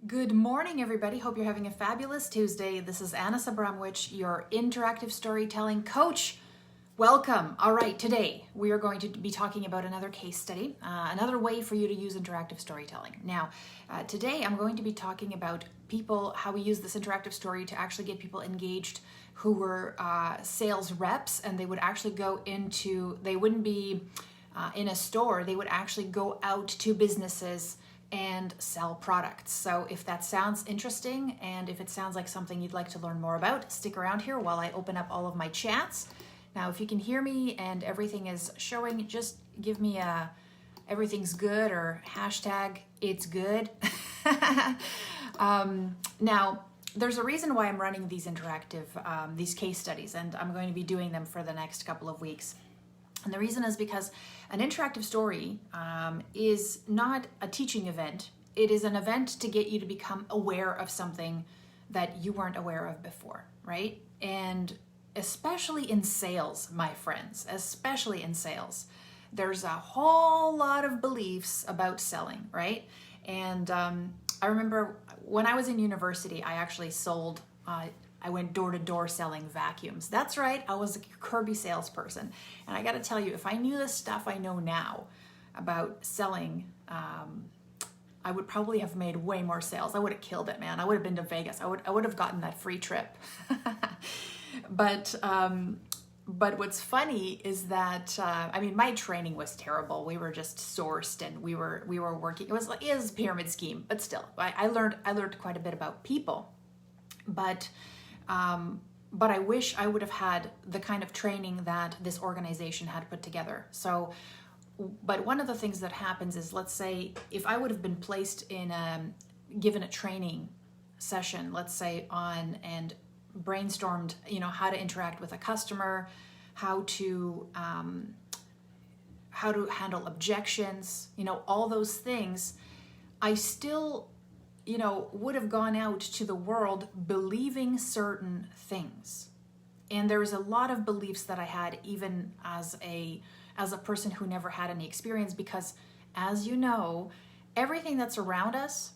Good morning, everybody. Hope you're having a fabulous Tuesday. This is Anna Sabramowicz, your interactive storytelling coach. Welcome. All right, today we are going to be talking about another case study, another way for you to use interactive storytelling. Now, today I'm going to be talking about how we use this interactive story to actually get people engaged who were sales reps, and they would actually they wouldn't be in a store, they would actually go out to businesses and sell products. So if that sounds interesting and if it sounds like something you'd like to learn more about, stick around here while I open up all of my chats. Now, if you can hear me and everything is showing, just give me a everything's good or hashtag it's good. Now, there's a reason why I'm running these interactive, these case studies, and I'm going to be doing them for the next couple of weeks. And the reason is because an interactive story is not a teaching event. It is an event to get you to become aware of something that you weren't aware of before, right? And especially in sales, my friends, especially in sales, there's a whole lot of beliefs about selling, right? And I remember when I was in university, I actually sold I went door to door selling vacuums. That's right, I was a Kirby salesperson. And I gotta tell you, if I knew the stuff I know now about selling, I would probably have made way more sales. I would have killed it, man. I would have been to Vegas. I would have gotten that free trip. But what's funny is that my training was terrible. We were just sourced and we were working. It was a pyramid scheme, but still, I learned quite a bit about people. But I wish I would have had the kind of training that this organization had put together. So, but one of the things that happens is, let's say, if I would have been placed given a training session, let's say and brainstormed, how to interact with a customer, how to handle objections, all those things, I still would have gone out to the world believing certain things. And there's a lot of beliefs that I had even as a person who never had any experience, because as you know, everything that's around us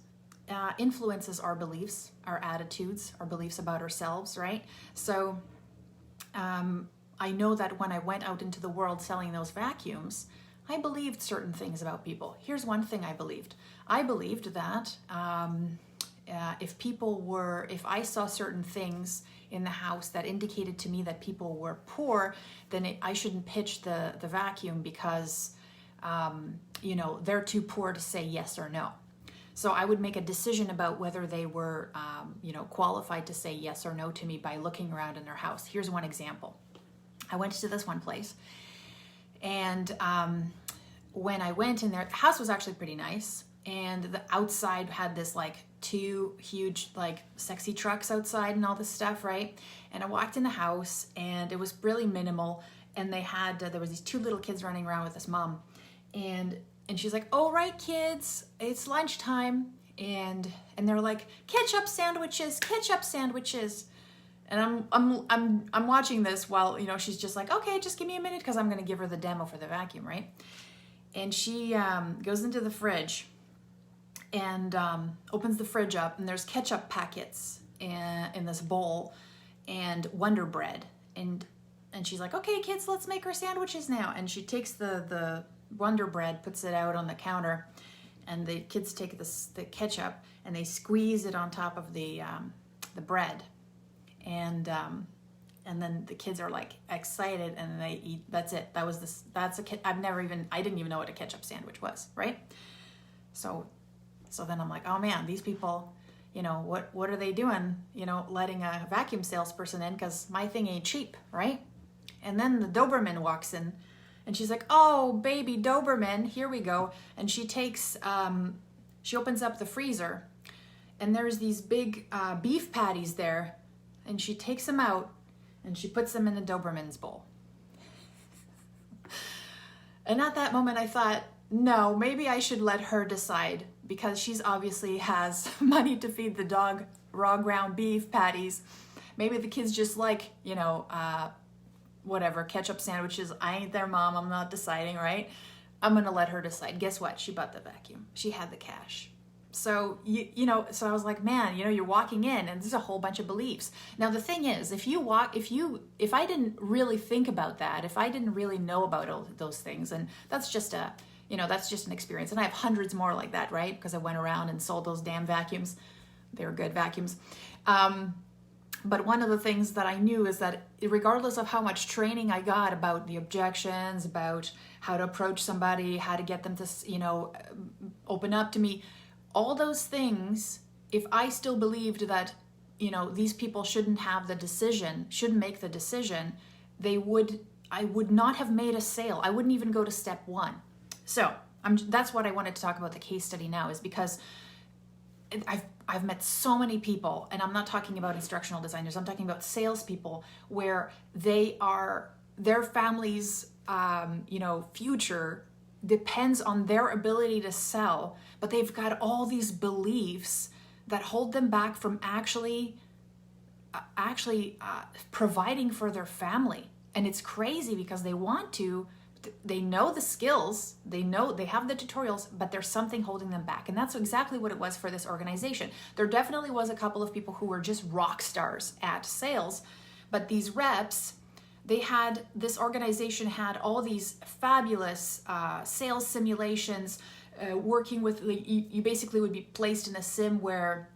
influences our beliefs, our attitudes, our beliefs about ourselves, right? So I know that when I went out into the world selling those vacuums, I believed certain things about people. Here's one thing I believed. I believed that if I saw certain things in the house that indicated to me that people were poor, then I shouldn't pitch the vacuum because, they're too poor to say yes or no. So I would make a decision about whether they were, qualified to say yes or no to me by looking around in their house. Here's one example. I went to this one place, and when I went in there, the house was actually pretty nice, and the outside had this two huge sexy trucks outside and all this stuff, right? And I walked in the house and it was really minimal, and they had there was these two little kids running around with this mom, and she's like, "All right, kids, it's lunchtime," and they're like, ketchup sandwiches," and I'm watching this while she's just like, "Okay, just give me a minute because I'm going to give her the demo for the vacuum," right? And she goes into the fridge and opens the fridge up, and there's ketchup packets in this bowl and Wonder Bread, and she's like, "Okay, kids, let's make our sandwiches now." And she takes the Wonder Bread, puts it out on the counter, and the kids take the ketchup and they squeeze it on top of the bread, and then the kids are excited and they eat. That's it. I didn't even know what a ketchup sandwich was, right? So then I'm like, oh man, these people, what are they doing? Letting a vacuum salesperson in, because my thing ain't cheap, right? And then the Doberman walks in, and she's like, "Oh, baby Doberman, here we go." And she takes, she opens up the freezer, and there's these big beef patties there, and she takes them out, and she puts them in the Doberman's bowl. And at that moment I thought, no, maybe I should let her decide, because she's obviously has money to feed the dog raw ground beef patties. Maybe the kids just whatever, ketchup sandwiches. I ain't their mom, I'm not deciding, right? I'm gonna let her decide. Guess what? She bought the vacuum. She had the cash. So, so I was like, man, you're walking in and there's a whole bunch of beliefs. Now, the thing is, if I didn't really think about that, if I didn't really know about all those things, and that's just an experience. And I have hundreds more like that, right? Because I went around and sold those damn vacuums. They were good vacuums. But one of the things that I knew is that regardless of how much training I got about the objections, about how to approach somebody, how to get them to, open up to me, all those things, if I still believed that, these people shouldn't make the decision, I would not have made a sale. I wouldn't even go to step one. So that's what I wanted to talk about the case study now, is because I've met so many people, and I'm not talking about instructional designers, I'm talking about salespeople, where their family's future depends on their ability to sell, but they've got all these beliefs that hold them back from actually providing for their family. And it's crazy because they want to, they know the skills, they have the tutorials, but there's something holding them back. And that's exactly what it was for this organization. There definitely was a couple of people who were just rock stars at sales, but these reps, this organization had all these fabulous sales simulations, working with, you basically would be placed in a sim where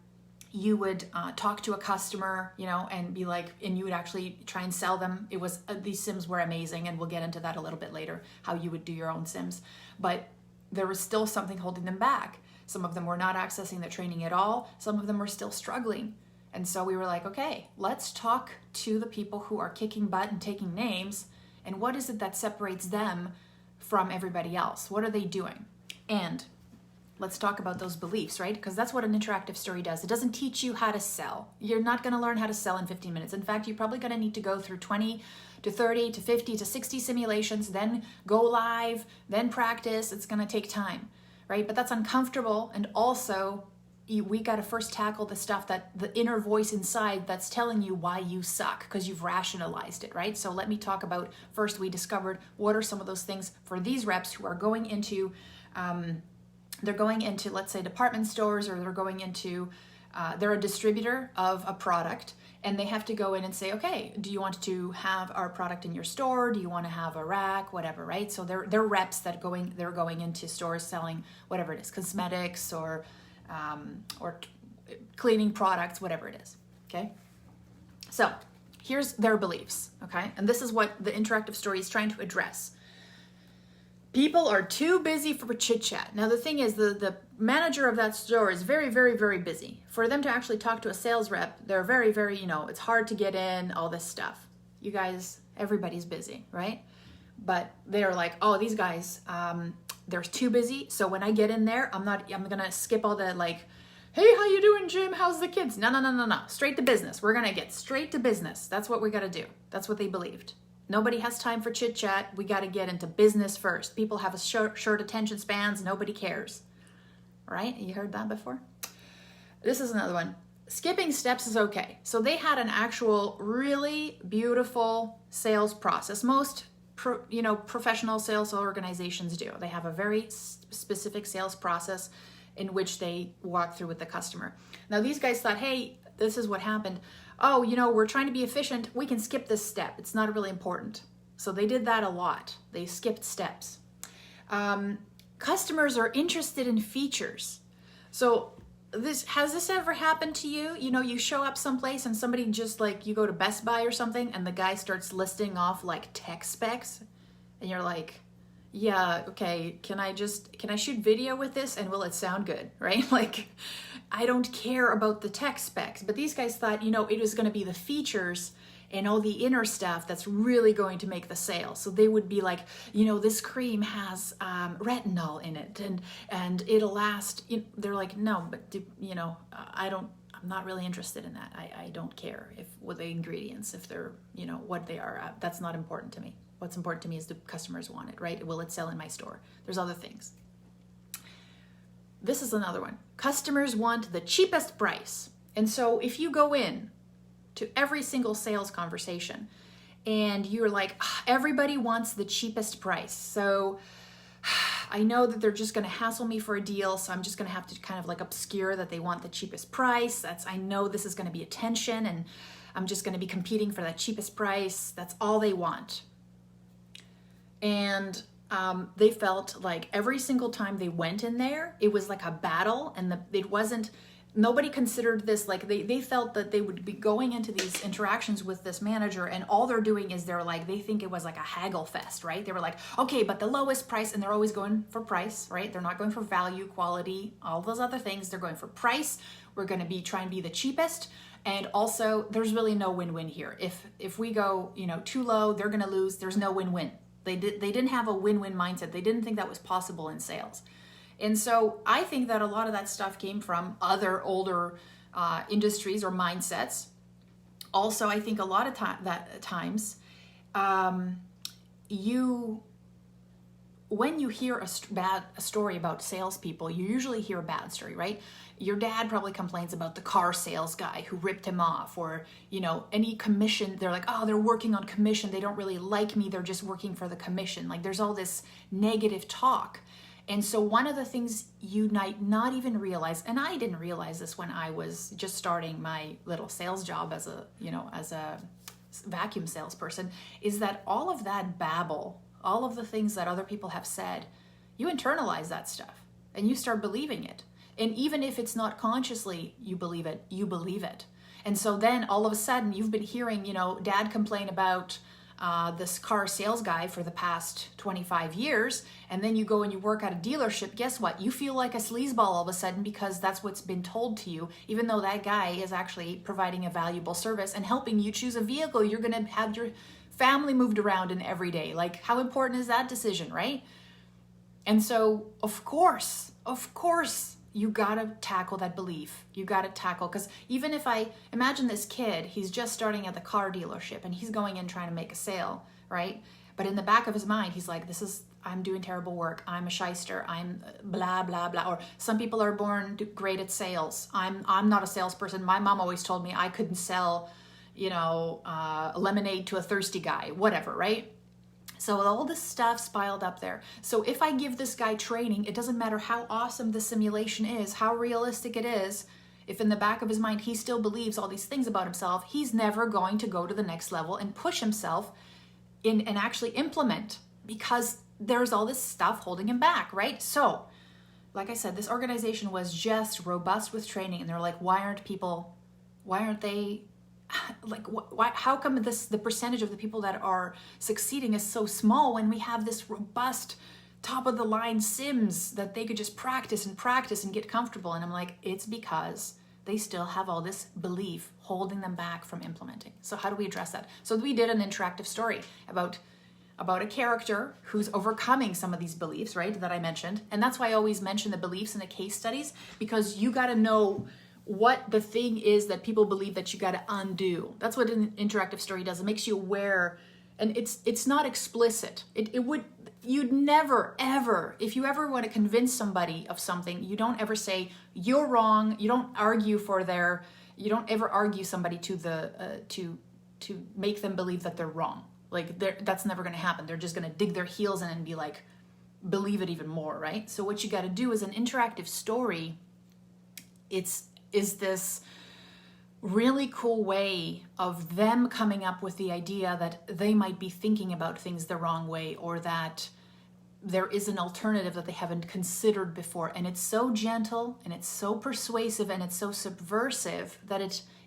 you would talk to a customer, and be like, and you would actually try and sell them. It was, these sims were amazing, and we'll get into that a little bit later, how you would do your own sims. But there was still something holding them back. Some of them were not accessing the training at all. Some of them were still struggling. And so we were like, okay, let's talk to the people who are kicking butt and taking names, and what is it that separates them from everybody else? What are they doing? And let's talk about those beliefs, right? Because that's what an interactive story does. It doesn't teach you how to sell. You're not going to learn how to sell in 15 minutes. In fact, you're probably going to need to go through 20 to 30 to 50 to 60 simulations, then go live, then practice. It's going to take time, right? But that's uncomfortable. And also, we got to first tackle the stuff, that the inner voice inside that's telling you why you suck, because you've rationalized it, right? So let me talk about, first we discovered what are some of those things for these reps who are going into, let's say, department stores, or they're a distributor of a product, and they have to go in and say, okay, do you want to have our product in your store? Do you want to have a rack? Whatever, right? So they're reps they're going into stores selling whatever it is, cosmetics or cleaning products, whatever it is, okay? So here's their beliefs, okay? And this is what the interactive story is trying to address. People are too busy for chit chat. Now the thing is, the manager of that store is very, very, very busy. For them to actually talk to a sales rep, they're very, very, it's hard to get in, all this stuff. You guys, everybody's busy, right? But they're like, oh, these guys, they're too busy. So when I get in there, I'm gonna skip all the like, hey, how you doing, Jim? How's the kids? No. Straight to business. We're gonna get straight to business. That's what we gotta do. That's what they believed. Nobody has time for chit chat. We got to get into business first. People have a short attention spans. Nobody cares. Right? You heard that before? This is another one. Skipping steps is okay. So they had an actual really beautiful sales process. Most professional sales organizations do. They have a very specific sales process in which they walk through with the customer. Now these guys thought, hey, this is what happened. Oh, we're trying to be efficient. We can skip this step. It's not really important. So they did that a lot. They skipped steps. Customers are interested in features. So has this ever happened to you? You show up someplace and somebody just like, you go to Best Buy or something and the guy starts listing off like tech specs and you're like, yeah, okay, can I shoot video with this and will it sound good, right? Like, I don't care about the tech specs, but these guys thought, it was going to be the features and all the inner stuff that's really going to make the sale. So they would be like, this cream has retinol in it and it'll last. They're like, no, but I'm not really interested in that. I don't care what the ingredients, if they're, what they are. That's not important to me. What's important to me is the customers want it, right? Will it sell in my store? There's other things. This is another one. Customers want the cheapest price. And so if you go in to every single sales conversation and you're like, everybody wants the cheapest price. So I know that they're just going to hassle me for a deal, so I'm just going to have to kind of like obscure that they want the cheapest price. I know this is going to be attention, and I'm just going to be competing for that cheapest price. That's all they want. And they felt like every single time they went in there, it was like a battle, and nobody considered this, like they felt that they would be going into these interactions with this manager, and all they're doing is they think it was like a haggle fest, right? They were like, okay, but the lowest price, and they're always going for price, right? They're not going for value, quality, all those other things. They're going for price. We're going to be trying to be the cheapest. And also, there's really no win-win here. If we go, too low, they're going to lose. There's no win-win. They didn't have a win-win mindset. They didn't think that was possible in sales. And so I think that a lot of that stuff came from other older industries or mindsets. Also, I think a lot of times, when you hear a story about salespeople, you usually hear a bad story, right? Your dad probably complains about the car sales guy who ripped him off, or, any commission. They're like, oh, they're working on commission. They don't really like me. They're just working for the commission. Like, there's all this negative talk. And so one of the things you might not even realize, and I didn't realize this when I was just starting my little sales job as a vacuum salesperson, is that all of that babble, all of the things that other people have said, you internalize that stuff and you start believing it. And even if it's not consciously you believe it, you believe it. And so then all of a sudden you've been hearing, dad complain about this car sales guy for the past 25 years, and then you go and you work at a dealership. Guess what? You feel like a sleazeball all of a sudden, because that's what's been told to you, even though that guy is actually providing a valuable service and helping you choose a vehicle you're going to have your family moved around in every day. Like, how important is that decision, right? And so, of course, you gotta tackle that belief. You gotta tackle, because even if I imagine this kid, he's just starting at the car dealership and he's going in trying to make a sale, right? But in the back of his mind, he's like, I'm doing terrible work. I'm a shyster. I'm blah, blah, blah. Or some people are born great at sales. I'm not a salesperson. My mom always told me I couldn't sell, lemonade to a thirsty guy, whatever, right? So all this stuff's piled up there. So if I give this guy training, it doesn't matter how awesome the simulation is, how realistic it is, if in the back of his mind he still believes all these things about himself, he's never going to go to the next level and push himself in and actually implement, because there's all this stuff holding him back, right? So, like I said, this organization was just robust with training, and they're like, why aren't they, like, how come the percentage of the people that are succeeding is so small when we have this robust top of the line sims that they could just practice and get comfortable? And I'm like, it's because they still have all this belief holding them back from implementing. So how do we address that? So we did an interactive story about a character who's overcoming some of these beliefs, right, that I mentioned. And that's why I always mention the beliefs in the case studies, because you got to know what the thing is that people believe that you got to undo. That's what an interactive story does. It makes you aware, and it's not explicit. You'd never ever, if you ever want to convince somebody of something, you don't ever say you're wrong. You don't ever argue somebody to make them believe that they're wrong. Like, that's never going to happen. They're just going to dig their heels in and be like, believe it even more, right? So what you got to do is an interactive story. Is this really cool way of them coming up with the idea that they might be thinking about things the wrong way, or that there is an alternative that they haven't considered before. And it's so gentle, and it's so persuasive, and it's so subversive that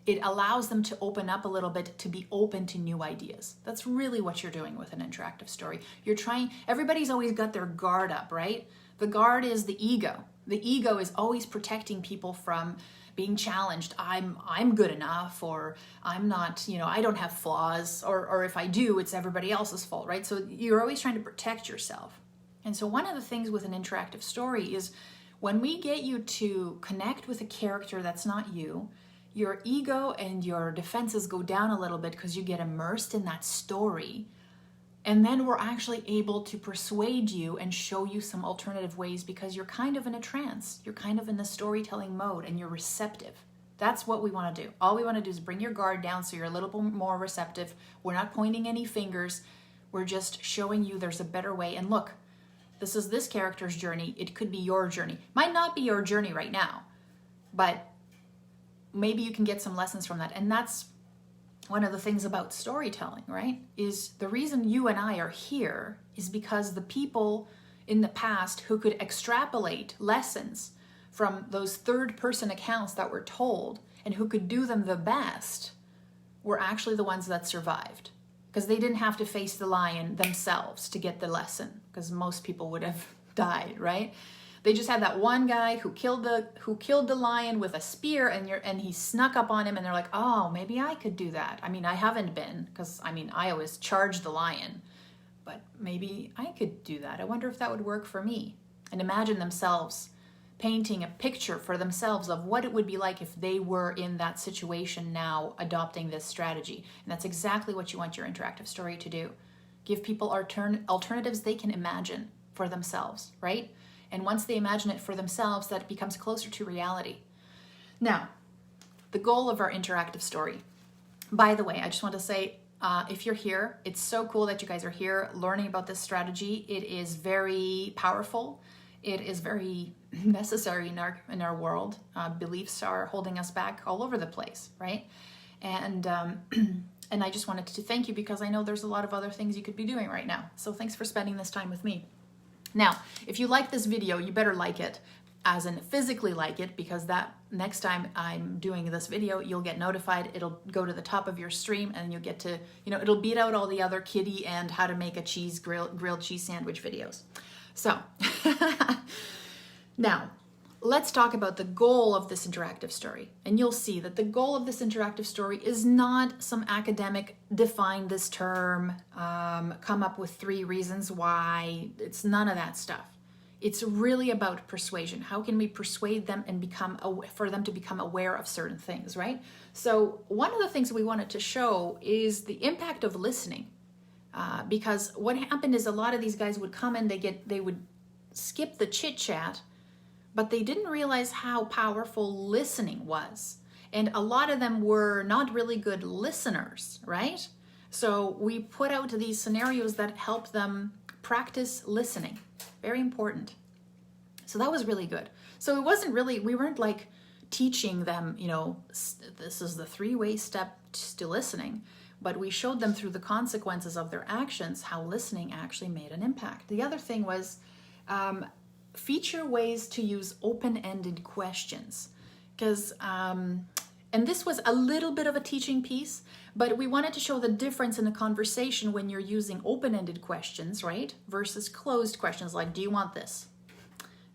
it allows them to open up a little bit, to be open to new ideas. That's really what you're doing with an interactive story. Everybody's always got their guard up, right? The guard is the ego. The ego is always protecting people from being challenged. I'm good enough, or I'm not, I don't have flaws, or if I do, it's everybody else's fault, right? So you're always trying to protect yourself. And so one of the things with an interactive story is when we get you to connect with a character that's not you, your ego and your defenses go down a little bit, because you get immersed in that story. And then we're actually able to persuade you and show you some alternative ways, because you're kind of in a trance. You're kind of in the storytelling mode, and you're receptive. That's what we want to do. All we want to do is bring your guard down so you're a little bit more receptive. We're not pointing any fingers. We're just showing you there's a better way. And look, This is this character's journey. It could be your journey. Might not be your journey right now, but maybe you can get some lessons from that. And that's one of the things about storytelling, right? Is the reason you and I are here is because the people in the past who could extrapolate lessons from those third-person accounts that were told and who could do them the best were actually the ones that survived, because they didn't have to face the lion themselves to get the lesson, because most people would have died, right? They just had that one guy who killed the lion with a spear, and he snuck up on him, and they're like, oh, maybe I could do that. I mean, I haven't been, because I always charge the lion, but maybe I could do that. I wonder if that would work for me. And imagine themselves painting a picture for themselves of what it would be like if they were in that situation now, adopting this strategy. And that's exactly what you want your interactive story to do. Give people alternatives they can imagine for themselves, right? And once they imagine it for themselves, that becomes closer to reality. Now, the goal of our interactive story. By the way, I just want to say, if you're here, it's so cool that you guys are here learning about this strategy. It is very powerful. It is very necessary in our world. Beliefs are holding us back all over the place, right? And I just wanted to thank you, because I know there's a lot of other things you could be doing right now. So thanks for spending this time with me. Now, if you like this video, you better like it, as in physically like it, because that next time I'm doing this video, you'll get notified. It'll go to the top of your stream, and you'll get to, it'll beat out all the other kitty and how to make a grilled cheese sandwich videos. So now let's talk about the goal of this interactive story. And you'll see that the goal of this interactive story is not some academic define this term, come up with 3 reasons why. It's none of that stuff. It's really about persuasion. How can we persuade them and for them to become aware of certain things, right? So one of the things we wanted to show is the impact of listening. Because what happened is a lot of these guys would come and they would skip the chit chat, but they didn't realize how powerful listening was. And a lot of them were not really good listeners, right? So we put out these scenarios that help them practice listening. Very important. So that was really good. So it wasn't really, we weren't like teaching them, this is the 3-way step to listening, but we showed them through the consequences of their actions how listening actually made an impact. The other thing was feature ways to use open-ended questions, because and this was a little bit of a teaching piece, but we wanted to show the difference in a conversation when you're using open-ended questions, right, versus closed questions like, do you want this?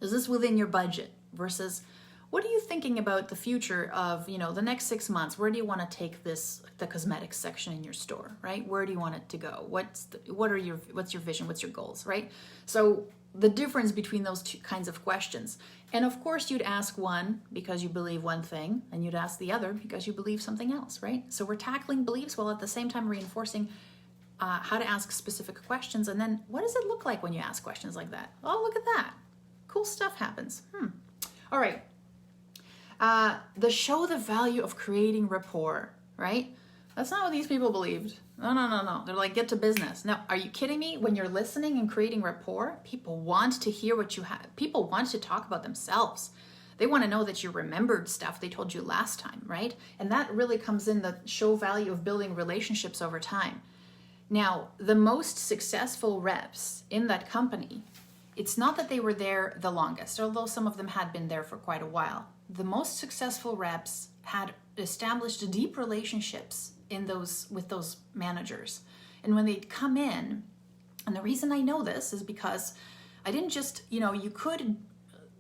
Is this within your budget? Versus, what are you thinking about the future of, the next 6 months? Where do you want to take the cosmetics section in your store, right? Where do you want it to go? What's your vision? What's your goals, right? So the difference between those 2 kinds of questions. And of course, you'd ask one because you believe one thing, and you'd ask the other because you believe something else, right? So we're tackling beliefs while at the same time reinforcing how to ask specific questions. And then what does it look like when you ask questions like that? Oh, look at that. Cool stuff happens. All right. Show the value of creating rapport, right? That's not what these people believed. No. They're like, get to business. Now, are you kidding me? When you're listening and creating rapport, people want to hear what you have. People want to talk about themselves. They want to know that you remembered stuff they told you last time, right? And that really comes in the show value of building relationships over time. Now, the most successful reps in that company, it's not that they were there the longest, although some of them had been there for quite a while. The most successful reps had established deep relationships with those managers. And when they'd come in, and the reason I know this is because I didn't just,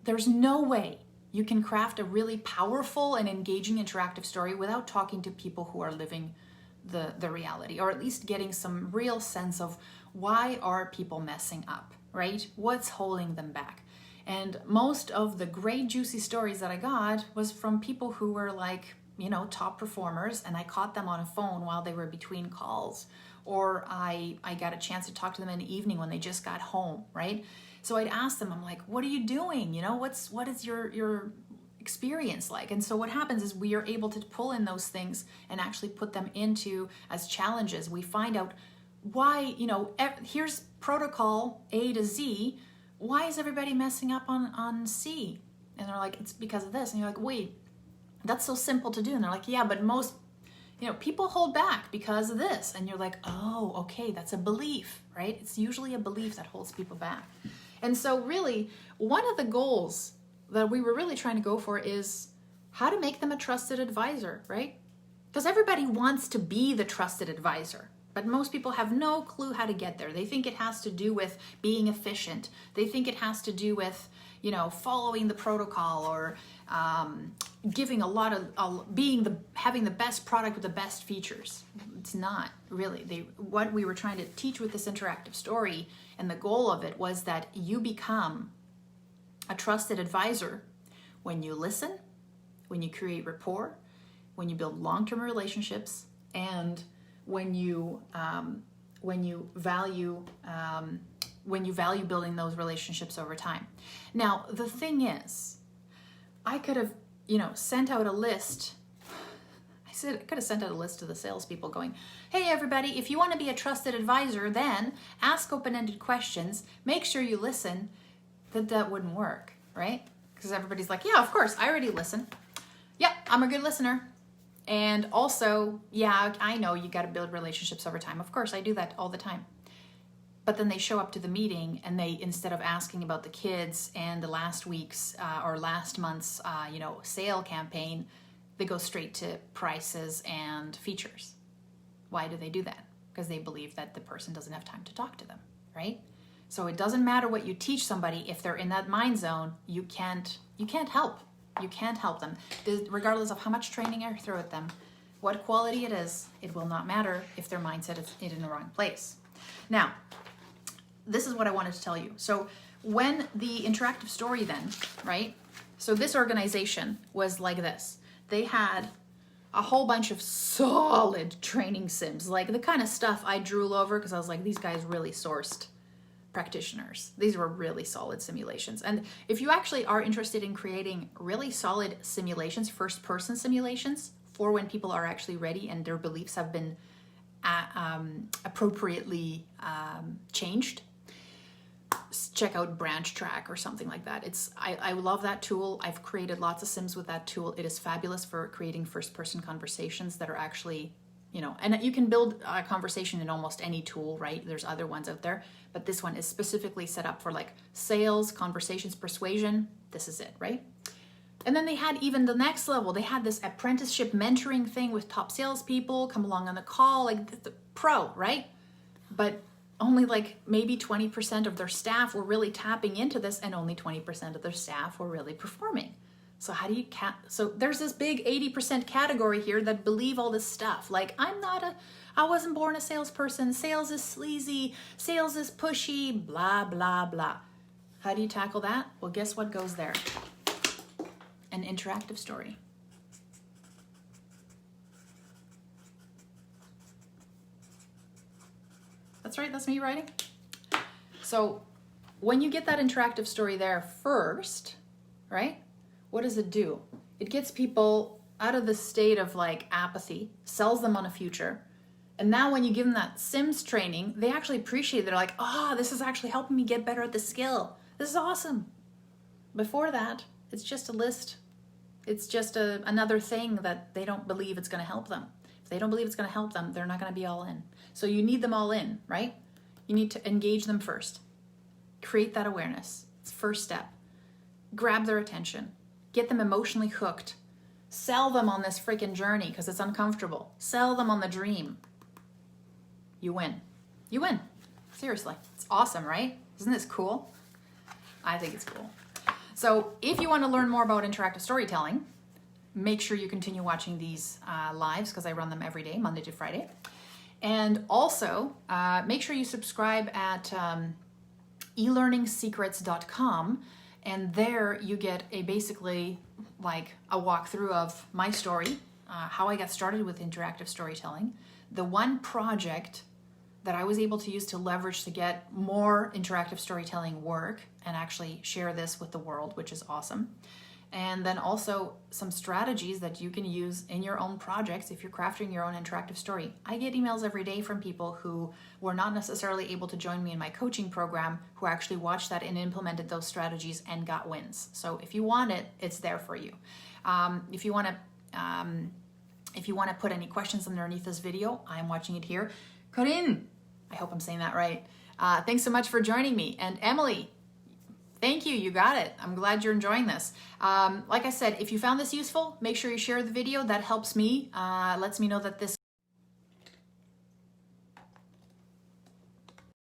there's no way you can craft a really powerful and engaging interactive story without talking to people who are living the reality, or at least getting some real sense of why are people messing up, right? What's holding them back? And most of the great juicy stories that I got was from people who were like, top performers, and I caught them on a phone while they were between calls, or I got a chance to talk to them in the evening when they just got home, right? So I'd ask them, I'm like, what are you doing? What is your experience like? And so what happens is we are able to pull in those things and actually put them into as challenges. We find out why, here's protocol A to Z, why is everybody messing up on C? And they're like, it's because of this. And you're like, wait, that's so simple to do. And they're like, yeah, but most, people hold back because of this. And you're like, oh, okay, that's a belief, right? It's usually a belief that holds people back. And so really, one of the goals that we were really trying to go for is how to make them a trusted advisor, right? Because everybody wants to be the trusted advisor, but most people have no clue how to get there. They think it has to do with being efficient. They think it has to do with, following the protocol, or giving a lot of, having the best product with the best features. It's not really. What we were trying to teach with this interactive story, and the goal of it was that you become a trusted advisor when you listen, when you create rapport, when you build long-term relationships, and when you value building those relationships over time. Now, the thing is, I could have, sent out a list. I could have sent out a list to the salespeople going, hey, everybody, if you want to be a trusted advisor, then ask open-ended questions. Make sure you listen. That wouldn't work, right? Because everybody's like, yeah, of course, I already listen. Yeah, I'm a good listener. And also, yeah, I know you got to build relationships over time. Of course, I do that all the time. But then they show up to the meeting, and they, instead of asking about the kids and the last week's or last month's, sale campaign, they go straight to prices and features. Why do they do that? Because they believe that the person doesn't have time to talk to them, right? So it doesn't matter what you teach somebody. If they're in that mind zone, you can't help. You can't help them. Regardless of how much training I throw at them, what quality it is, it will not matter if their mindset is in the wrong place. Now, this is what I wanted to tell you. So when the interactive story then, right? So this organization was like this. They had a whole bunch of solid training sims, like the kind of stuff I drool over because I was like, these guys really sourced practitioners. These were really solid simulations. And if you actually are interested in creating really solid simulations, first-person simulations, for when people are actually ready and their beliefs have been appropriately changed, check out Branch Track or something like that. I love that tool. I've created lots of sims with that tool. It is fabulous for creating first-person conversations that are actually, and you can build a conversation in almost any tool, right? There's other ones out there, but this one is specifically set up for like sales, conversations, persuasion. This is it, right? And then they had even the next level. They had this apprenticeship mentoring thing with top salespeople come along on the call, like the pro, right? But only like maybe 20% of their staff were really tapping into this, and only 20% of their staff were really performing. So how do you so there's this big 80% category here that believe all this stuff. Like, I wasn't born a salesperson. Sales is sleazy. Sales is pushy, blah, blah, blah. How do you tackle that? Well, guess what goes there? An interactive story. That's right, that's me writing. So when you get that interactive story there first, right? What does it do? It gets people out of the state of like apathy, sells them on a future. And now when you give them that Sims training, they actually appreciate it. They're like, this is actually helping me get better at the skill. This is awesome. Before that, it's just a list. It's just another thing that they don't believe it's going to help them. If they don't believe it's going to help them, they're not going to be all in. So you need them all in, right? You need to engage them first. Create that awareness. It's the first step. Grab their attention. Get them emotionally hooked. Sell them on this freaking journey because it's uncomfortable. Sell them on the dream. You win. You win. Seriously. It's awesome, right? Isn't this cool? I think it's cool. So if you want to learn more about interactive storytelling, make sure you continue watching these lives because I run them every day, Monday to Friday. And also, make sure you subscribe at elearningsecrets.com, and there you get basically like a walkthrough of my story, how I got started with interactive storytelling, the one project that I was able to use to leverage to get more interactive storytelling work and actually share this with the world, which is awesome. and then also some strategies that you can use in your own projects if you're crafting your own interactive story. I get emails every day from people who were not necessarily able to join me in my coaching program, who actually watched that and implemented those strategies and got wins. So if you want it, it's there for you. If you want to put any questions underneath this video, I'm watching it here. Corinne, I hope I'm saying that right. Thanks so much for joining me. And Emily, thank you. You got it. I'm glad you're enjoying this. Like I said, if you found this useful, make sure you share the video. That helps me, lets me know that this